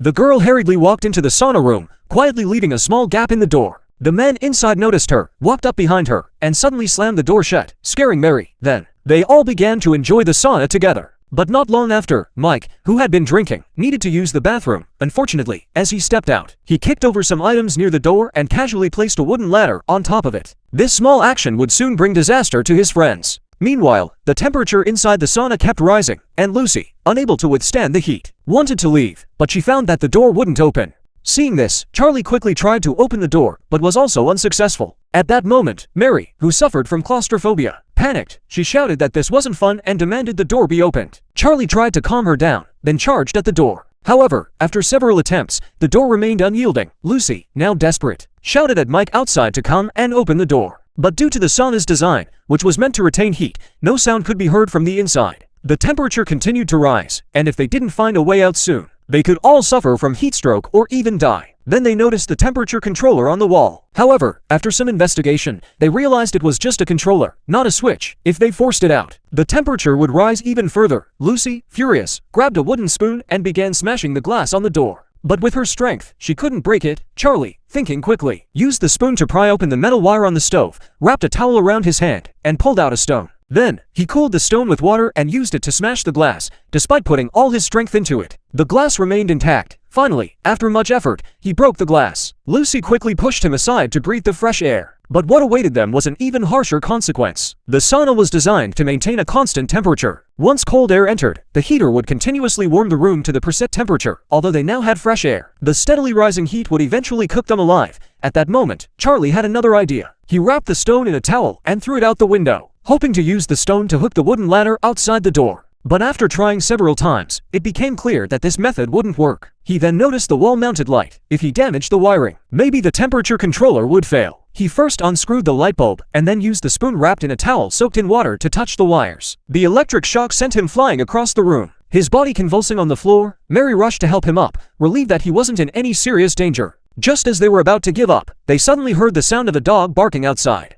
The girl hurriedly walked into the sauna room, quietly leaving a small gap in the door. The men inside noticed her, walked up behind her, and suddenly slammed the door shut, scaring Mary. Then, they all began to enjoy the sauna together. But not long after, Mike, who had been drinking, needed to use the bathroom. Unfortunately, as he stepped out, he kicked over some items near the door and casually placed a wooden ladder on top of it. This small action would soon bring disaster to his friends. Meanwhile, the temperature inside the sauna kept rising, and Lucy, unable to withstand the heat, wanted to leave, but she found that the door wouldn't open. Seeing this, Charlie quickly tried to open the door, but was also unsuccessful. At that moment, Mary, who suffered from claustrophobia, panicked. She shouted that this wasn't fun and demanded the door be opened. Charlie tried to calm her down, then charged at the door. However, after several attempts, the door remained unyielding. Lucy, now desperate, shouted at Mike outside to come and open the door. But due to the sauna's design, which was meant to retain heat, no sound could be heard from the inside. The temperature continued to rise, and if they didn't find a way out soon, they could all suffer from heat stroke or even die. Then they noticed the temperature controller on the wall. However, after some investigation, they realized it was just a controller, not a switch. If they forced it out, the temperature would rise even further. Lucy, furious, grabbed a wooden spoon and began smashing the glass on the door. But with her strength, she couldn't break it. Charlie, thinking quickly, used the spoon to pry open the metal wire on the stove, wrapped a towel around his hand, and pulled out a stone. Then, he cooled the stone with water and used it to smash the glass, despite putting all his strength into it. The glass remained intact. Finally, after much effort, he broke the glass. Lucy quickly pushed him aside to breathe the fresh air. But what awaited them was an even harsher consequence. The sauna was designed to maintain a constant temperature. Once cold air entered, the heater would continuously warm the room to the preset temperature. Although they now had fresh air, the steadily rising heat would eventually cook them alive. At that moment, Charlie had another idea. He wrapped the stone in a towel and threw it out the window, hoping to use the stone to hook the wooden ladder outside the door. But after trying several times, it became clear that this method wouldn't work. He then noticed the wall-mounted light. If he damaged the wiring, maybe the temperature controller would fail. He first unscrewed the light bulb and then used the spoon wrapped in a towel soaked in water to touch the wires. The electric shock sent him flying across the room, his body convulsing on the floor. Mary rushed to help him up, relieved that he wasn't in any serious danger. Just as they were about to give up, they suddenly heard the sound of a dog barking outside.